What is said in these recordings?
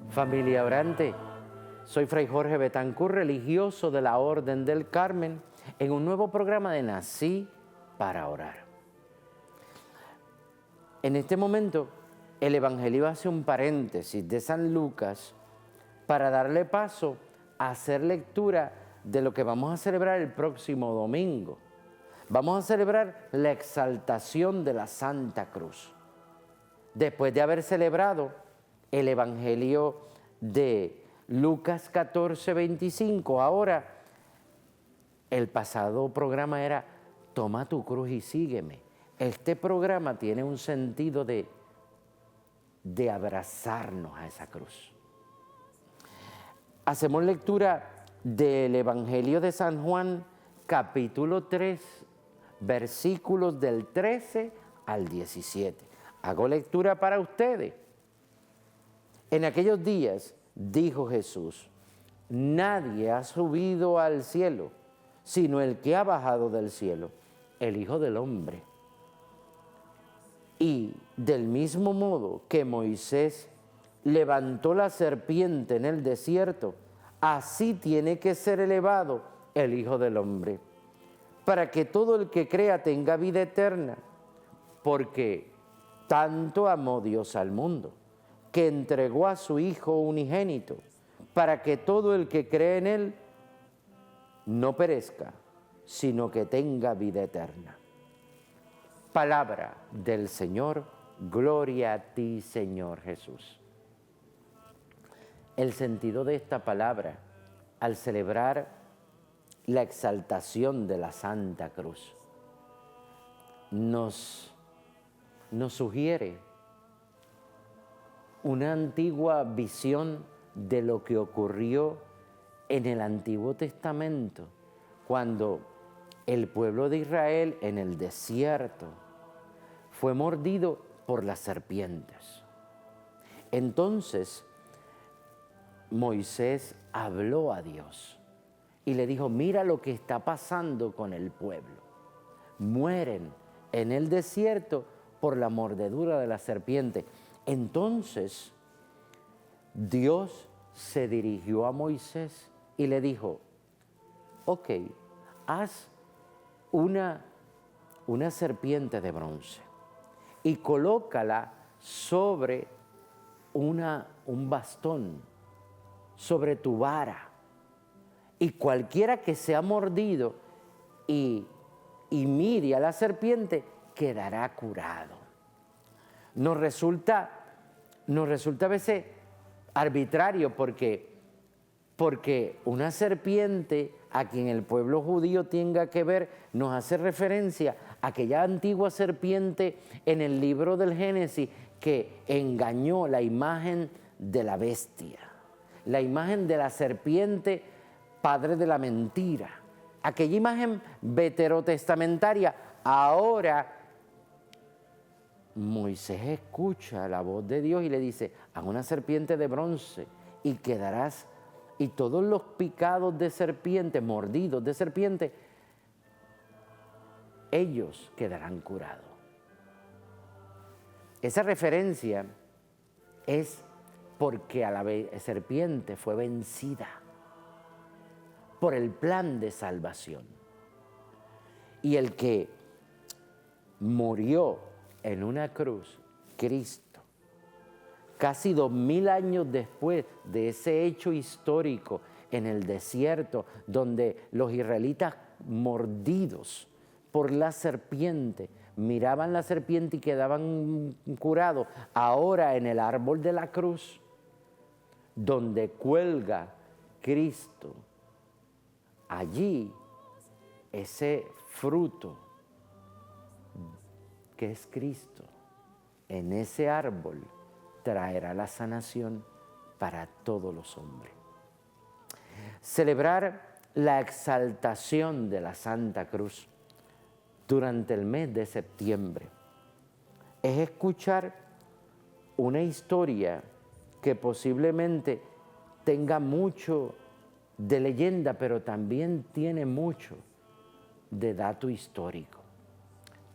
Familia orante, soy Fray Jorge Betancur, religioso de la Orden del Carmen, en un nuevo programa de Nací para Orar. En este momento, el Evangelio hace un paréntesis de San Lucas para darle paso a hacer lectura de lo que vamos a celebrar el próximo domingo. Vamos a celebrar la exaltación de la Santa Cruz. Después de haber celebrado el Evangelio de Lucas 14, 25, ahora el pasado programa era Toma tu cruz y sígueme. Este programa tiene un sentido de abrazarnos a esa cruz. Hacemos lectura del Evangelio de San Juan, capítulo 3, versículos del 13 al 17. Hago lectura para ustedes. En aquellos días dijo Jesús: nadie ha subido al cielo, sino el que ha bajado del cielo, el Hijo del Hombre. Y del mismo modo que Moisés levantó la serpiente en el desierto, así tiene que ser elevado el Hijo del Hombre, para que todo el que crea tenga vida eterna, porque tanto amó Dios al mundo, que entregó a su Hijo unigénito, para que todo el que cree en Él no perezca, sino que tenga vida eterna. Palabra del Señor, gloria a ti, Señor Jesús. El sentido de esta palabra, al celebrar la exaltación de la Santa Cruz, nos sugiere una antigua visión de lo que ocurrió en el Antiguo Testamento, cuando el pueblo de Israel en el desierto fue mordido por las serpientes. Entonces Moisés habló a Dios y le dijo: mira lo que está pasando con el pueblo. Mueren en el desierto por la mordedura de la serpiente. Entonces Dios se dirigió a Moisés y le dijo: ok, haz una serpiente de bronce y colócala sobre un bastón, sobre tu vara, y cualquiera que sea mordido y mire a la serpiente quedará curado. Nos resulta a veces arbitrario porque una serpiente a quien el pueblo judío tenga que ver nos hace referencia a aquella antigua serpiente en el libro del Génesis que engañó, la imagen de la bestia, la imagen de la serpiente, padre de la mentira, aquella imagen veterotestamentaria. Ahora Moisés escucha la voz de Dios y le dice: haz una serpiente de bronce y quedarás, y todos los picados de serpiente, mordidos de serpiente, ellos quedarán curados. Esa referencia es porque a la serpiente fue vencida por el plan de salvación. Y el que murió en una cruz, Cristo, casi 2000 años después de ese hecho histórico en el desierto, donde los israelitas mordidos por la serpiente, miraban la serpiente y quedaban curados. Ahora en el árbol de la cruz, donde cuelga Cristo, allí ese fruto que es Cristo, en ese árbol traerá la sanación para todos los hombres. Celebrar la exaltación de la Santa Cruz durante el mes de septiembre es escuchar una historia que posiblemente tenga mucho de leyenda, pero también tiene mucho de dato histórico.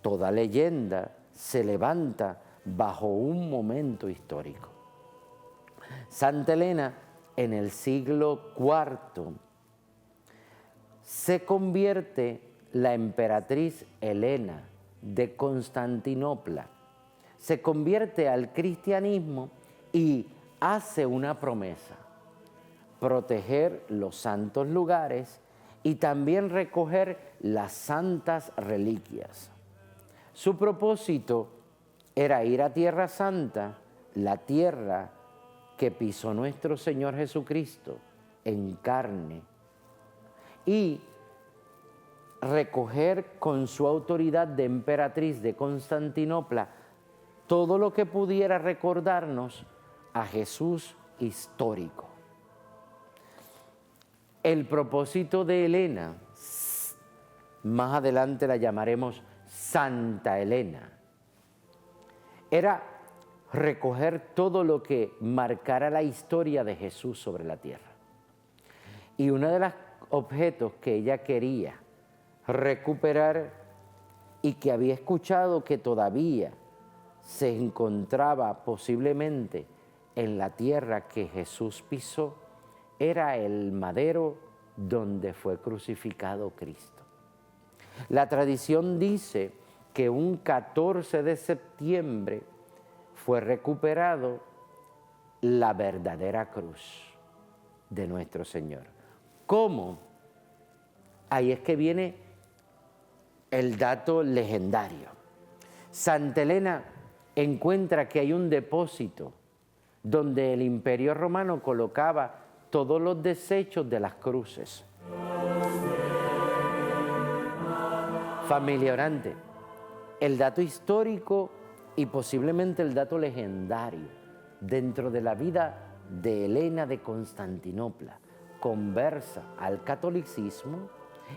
Toda leyenda se levanta bajo un momento histórico. Santa Elena, en el siglo IV, se convierte la emperatriz Elena de Constantinopla, se convierte al cristianismo y hace una promesa: proteger los santos lugares y también recoger las santas reliquias. Su propósito era ir a Tierra Santa, la tierra que pisó nuestro Señor Jesucristo en carne, y recoger con su autoridad de emperatriz de Constantinopla todo lo que pudiera recordarnos a Jesús histórico. El propósito de Elena, más adelante la llamaremos Santa Elena, era recoger todo lo que marcara la historia de Jesús sobre la tierra. Y uno de los objetos que ella quería recuperar y que había escuchado que todavía se encontraba posiblemente en la tierra que Jesús pisó, era el madero donde fue crucificado Cristo. La tradición dice que un 14 de septiembre fue recuperado la verdadera cruz de nuestro Señor. ¿Cómo? Ahí es que viene el dato legendario. Santa Elena encuentra que hay un depósito donde el Imperio Romano colocaba todos los desechos de las cruces. Familia orante, el dato histórico y posiblemente el dato legendario dentro de la vida de Elena de Constantinopla, conversa al catolicismo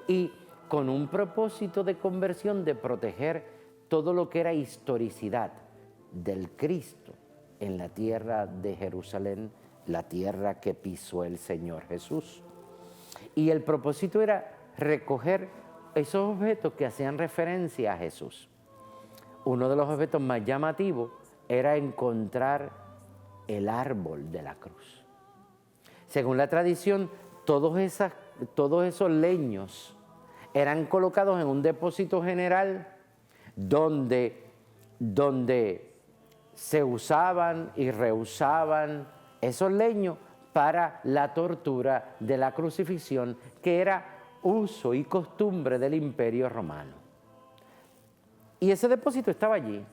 y con un propósito de conversión de proteger todo lo que era historicidad del Cristo en la tierra de Jerusalén, la tierra que pisó el Señor Jesús. Y el propósito era recoger esos objetos que hacían referencia a Jesús. Uno de los objetos más llamativos era encontrar el árbol de la cruz. Según la tradición, todos esos leños eran colocados en un depósito general donde se usaban y reusaban esos leños para la tortura de la crucifixión, que era uso y costumbre del Imperio Romano. Y ese depósito estaba allí.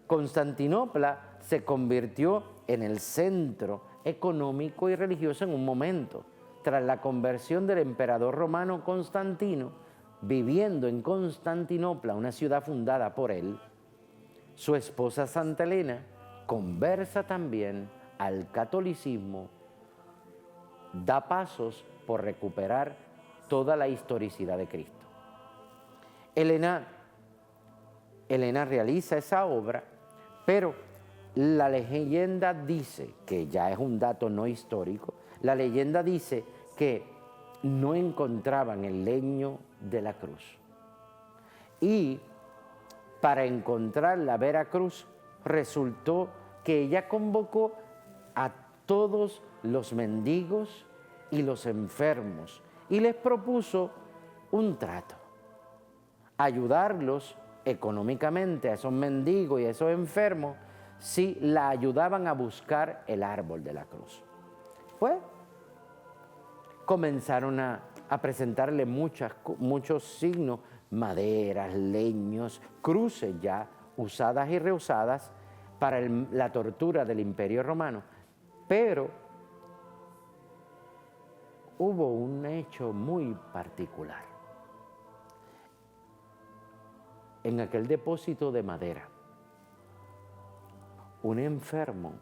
Constantinopla se convirtió en el centro económico y religioso en un momento. Tras la conversión del emperador romano Constantino, viviendo en Constantinopla, una ciudad fundada por él, su esposa Santa Elena conversa también al catolicismo, da pasos por recuperar toda la historicidad de Cristo. Elena realiza esa obra, pero la leyenda dice, que ya es un dato no histórico, la leyenda dice que no encontraban el leño de la cruz. Y para encontrar la vera cruz, resultó que ella convocó a todos los mendigos y los enfermos y les propuso un trato: ayudarlos económicamente a esos mendigos y a esos enfermos si la ayudaban a buscar el árbol de la cruz. Pues comenzaron a presentarle muchos signos, maderas, leños, cruces ya usadas y reusadas para la tortura del Imperio Romano. Pero hubo un hecho muy particular. En aquel depósito de madera, un enfermo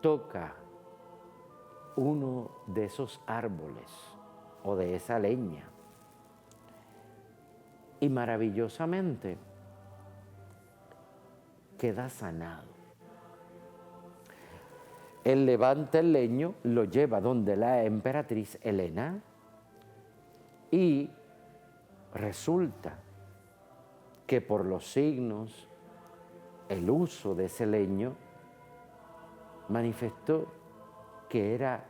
toca uno de esos árboles o de esa leña y maravillosamente queda sanado. Él levanta el leño, lo lleva donde la emperatriz Elena y resulta que por los signos, el uso de ese leño manifestó que era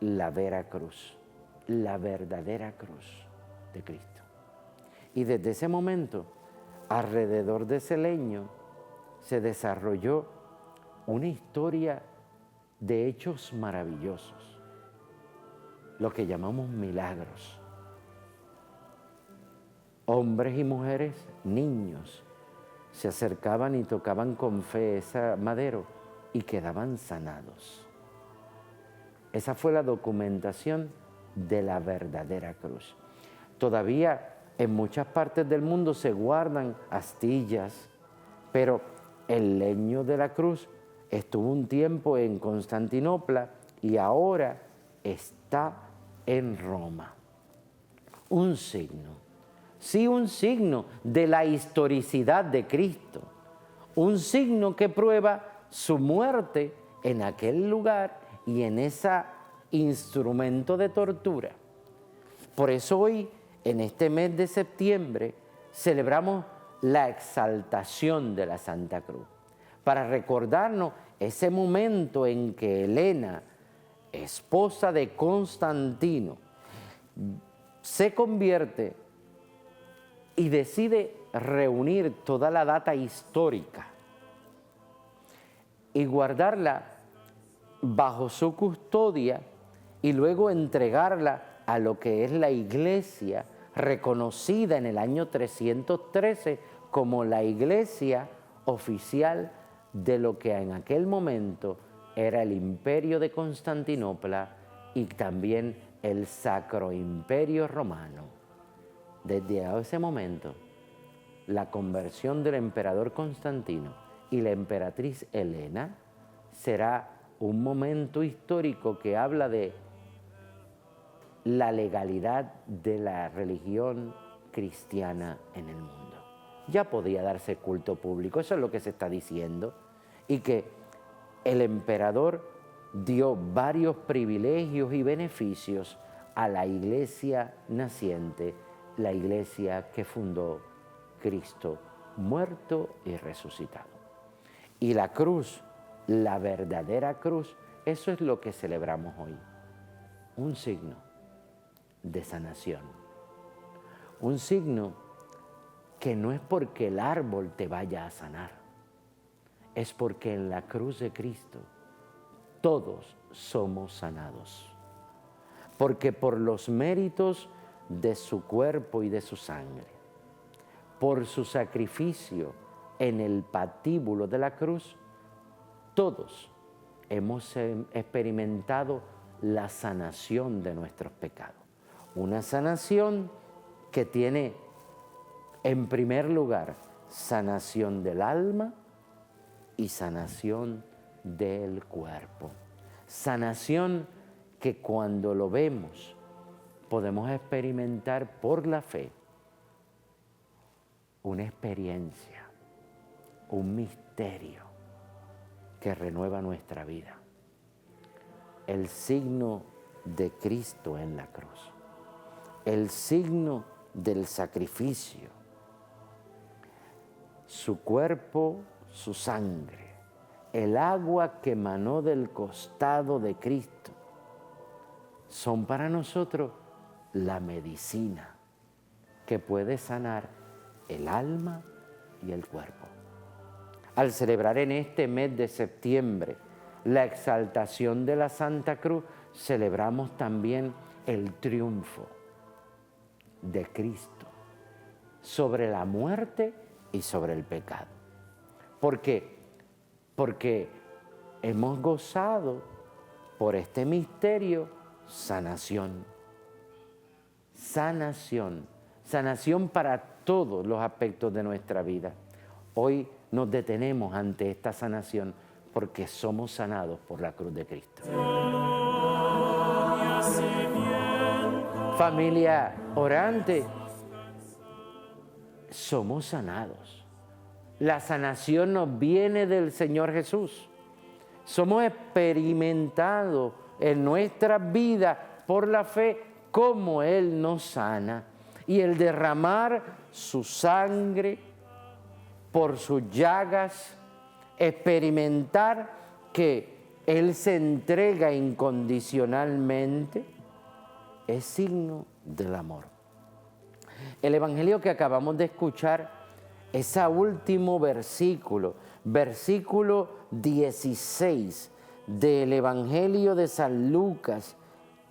la vera cruz, la verdadera cruz de Cristo. Y desde ese momento, alrededor de ese leño, se desarrolló una historia de hechos maravillosos, lo que llamamos milagros. Hombres y mujeres, niños, se acercaban y tocaban con fe ese madero y quedaban sanados. Esa fue la documentación de la verdadera cruz. Todavía en muchas partes del mundo se guardan astillas, pero el leño de la cruz estuvo un tiempo en Constantinopla y ahora está en Roma. Un signo, sí, un signo de la historicidad de Cristo, un signo que prueba su muerte en aquel lugar y en ese instrumento de tortura. Por eso hoy, en este mes de septiembre, celebramos la exaltación de la Santa Cruz, para recordarnos ese momento en que Helena, esposa de Constantino, se convierte y decide reunir toda la data histórica y guardarla bajo su custodia y luego entregarla a lo que es la Iglesia, reconocida en el año 313 como la Iglesia oficial de lo que en aquel momento era el Imperio de Constantinopla y también el Sacro Imperio Romano. Desde ese momento, la conversión del emperador Constantino y la emperatriz Helena será un momento histórico que habla de la legalidad de la religión cristiana en el mundo. Ya podía darse culto público, eso es lo que se está diciendo, y que el emperador dio varios privilegios y beneficios a la iglesia naciente, la iglesia que fundó Cristo, muerto y resucitado. Y la cruz, la verdadera cruz, eso es lo que celebramos hoy, un signo de sanación, un signo que no es porque el árbol te vaya a sanar, es porque en la cruz de Cristo todos somos sanados, porque por los méritos de su cuerpo y de su sangre, por su sacrificio en el patíbulo de la cruz, todos hemos experimentado la sanación de nuestros pecados. Una sanación que tiene, en primer lugar, sanación del alma y sanación del cuerpo. Sanación que cuando lo vemos podemos experimentar por la fe una experiencia, un misterio que renueva nuestra vida. El signo de Cristo en la cruz, el signo del sacrificio, su cuerpo, su sangre, el agua que emanó del costado de Cristo, son para nosotros la medicina que puede sanar el alma y el cuerpo. Al celebrar en este mes de septiembre la exaltación de la Santa Cruz, celebramos también el triunfo de Cristo sobre la muerte y sobre el pecado. ¿Por qué? Porque hemos gozado por este misterio sanación. Sanación. Sanación para todos los aspectos de nuestra vida. Hoy nos detenemos ante esta sanación porque somos sanados por la cruz de Cristo. Familia orante, somos sanados. La sanación nos viene del Señor Jesús. Somos experimentados en nuestras vidas por la fe cómo Él nos sana. Y el derramar su sangre por sus llagas, experimentar que Él se entrega incondicionalmente, es signo del amor. El evangelio que acabamos de escuchar, ese último versículo, versículo 16 del evangelio de San Lucas,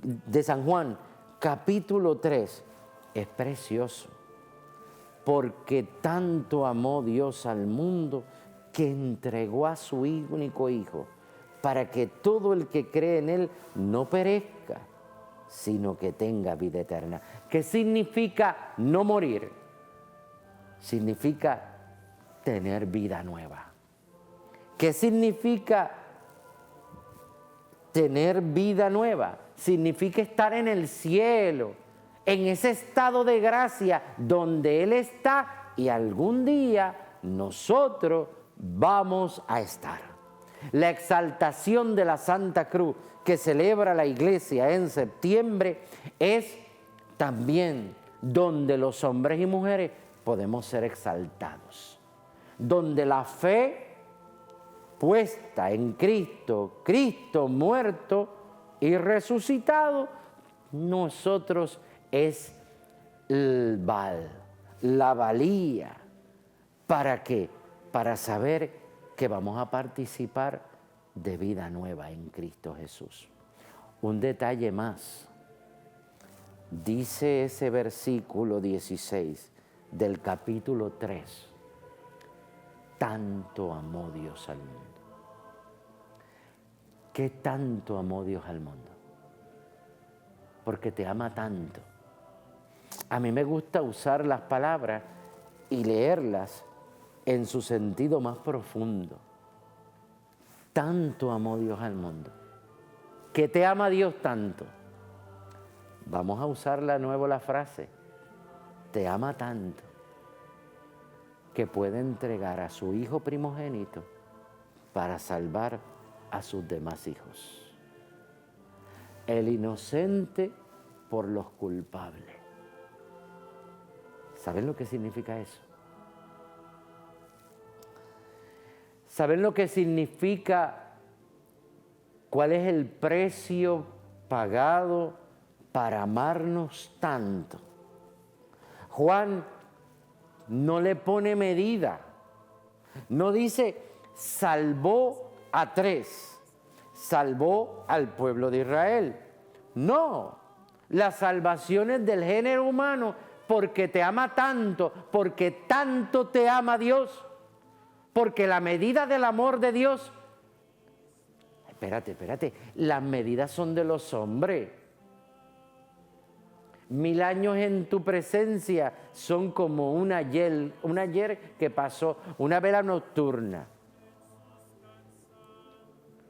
de San Juan, capítulo 3, es precioso. Porque tanto amó Dios al mundo que entregó a su único Hijo, para que todo el que cree en Él no perezca, sino que tenga vida eterna. ¿Qué significa no morir? Significa tener vida nueva. ¿Qué significa tener vida nueva? Significa estar en el cielo, en ese estado de gracia donde Él está y algún día nosotros vamos a estar. La exaltación de la Santa Cruz que celebra la Iglesia en septiembre es también donde los hombres y mujeres podemos ser exaltados, donde la fe puesta en Cristo, Cristo muerto y resucitado, nosotros es la valía. ¿Para qué? Para saber que vamos a participar de vida nueva en Cristo Jesús. Un detalle más. Dice ese versículo 16 del capítulo 3. Tanto amó Dios al mundo. ¿Qué tanto amó Dios al mundo? Porque te ama tanto. A mí me gusta usar las palabras y leerlas en su sentido más profundo. Tanto amó Dios al mundo. ¿Qué te ama Dios tanto? Vamos a usar de nuevo la frase. Te ama tanto que puede entregar a su Hijo primogénito para salvar a sus demás hijos. El inocente por los culpables. ¿Saben lo que significa eso? ¿Saben lo que significa? ¿Cuál es el precio pagado para amarnos tanto? Juan no le pone medida. No dice, salvó a 3, salvó al pueblo de Israel. No, la salvación es del género humano porque te ama tanto, porque tanto te ama Dios, porque la medida del amor de Dios, espérate, las medidas son de los hombres. 1000 años en tu presencia son como un ayer que pasó, una vela nocturna,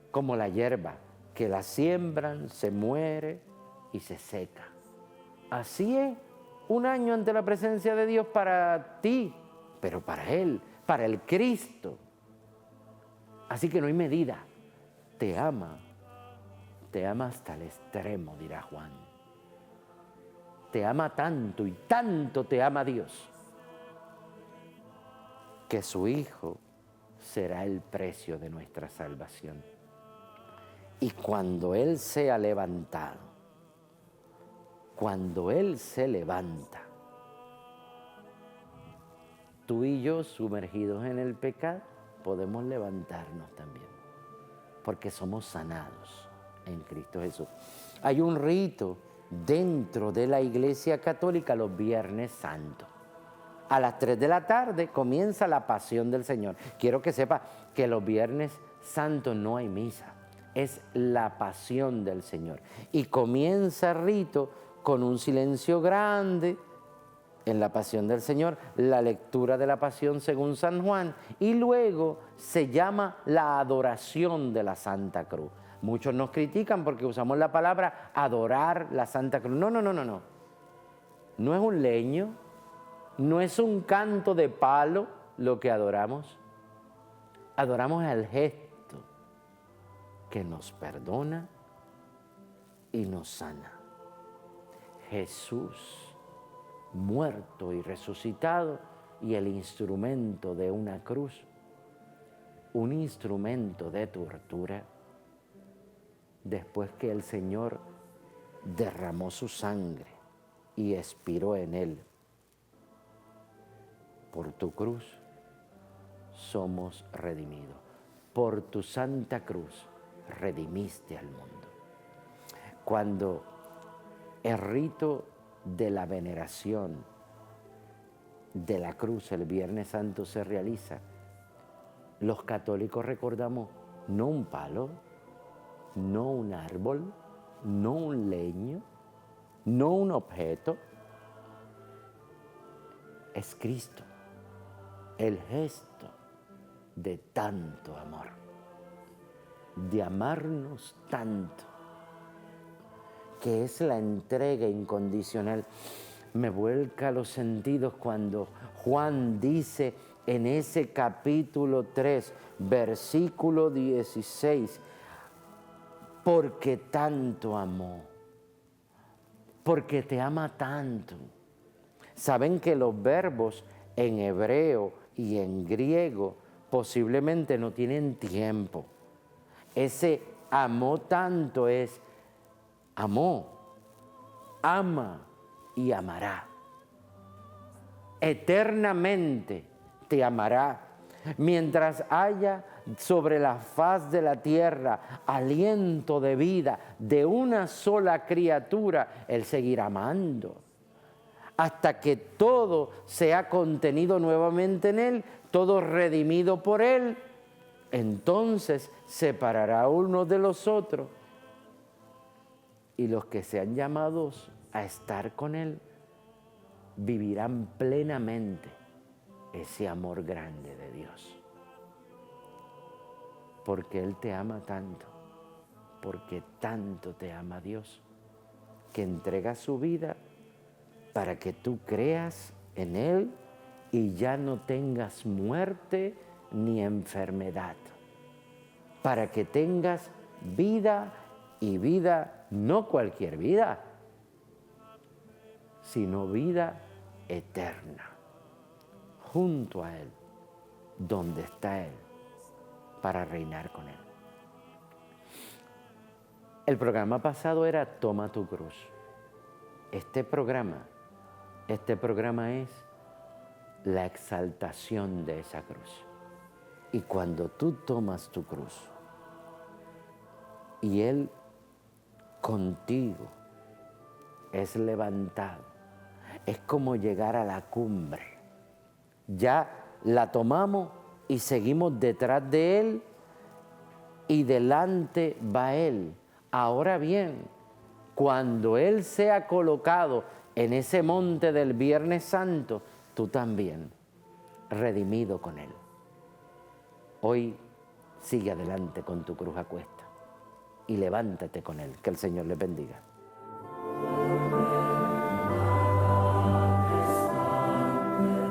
como la hierba, que la siembran, se muere y se seca. Así es un año ante la presencia de Dios para ti, pero para Él, para el Cristo. Así que no hay medida. Te ama hasta el extremo, dirá Juan. Te ama tanto y tanto te ama Dios, que su Hijo será el precio de nuestra salvación. Y cuando Él sea levantado, cuando Él se levanta, tú y yo, sumergidos en el pecado, podemos levantarnos también, porque somos sanados en Cristo Jesús. Hay un rito dentro de la Iglesia Católica los Viernes Santos. A las 3 de la tarde comienza la Pasión del Señor. Quiero que sepa que los Viernes Santos no hay misa, es la Pasión del Señor. Y comienza el rito con un silencio grande en la Pasión del Señor, la lectura de la Pasión según San Juan, y luego se llama la adoración de la Santa Cruz. Muchos nos critican porque usamos la palabra adorar la Santa Cruz. No. No es un leño, no es un canto de palo lo que adoramos. Adoramos al gesto que nos perdona y nos sana. Jesús muerto y resucitado, y el instrumento de una cruz, un instrumento de tortura después que el Señor derramó su sangre y expiró en él. Por tu cruz somos redimidos. Por tu santa cruz redimiste al mundo. Cuando el rito de la veneración de la cruz el Viernes Santo se realiza, los católicos recordamos no un palo, no un árbol, no un leño, no un objeto, es Cristo, el gesto de tanto amor, de amarnos tanto, que es la entrega incondicional. Me vuelca los sentidos cuando Juan dice en ese capítulo 3, versículo 16, porque tanto amó, porque te ama tanto. Saben que los verbos en hebreo y en griego posiblemente no tienen tiempo. Ese amó tanto es amó, ama y amará. Eternamente te amará. Mientras haya sobre la faz de la tierra aliento de vida de una sola criatura, Él seguirá amando. Hasta que todo sea contenido nuevamente en Él, todo redimido por Él, entonces separará uno de los otros. Y los que sean llamados a estar con Él vivirán plenamente ese amor grande de Dios. Porque Él te ama tanto, porque tanto te ama Dios, que entrega su vida para que tú creas en Él y ya no tengas muerte ni enfermedad. Para que tengas vida y vida, no cualquier vida, sino vida eterna, junto a Él, donde está Él, para reinar con Él. El programa pasado era Toma tu cruz. Este programa es la exaltación de esa cruz. Y cuando tú tomas tu cruz y Él contigo es levantado, es como llegar a la cumbre. Ya la tomamos y seguimos detrás de Él y delante va Él. Ahora bien, cuando Él sea colocado en ese monte del Viernes Santo, tú también, redimido con Él. Hoy sigue adelante con tu cruz a cuesta y levántate con Él. Que el Señor les bendiga.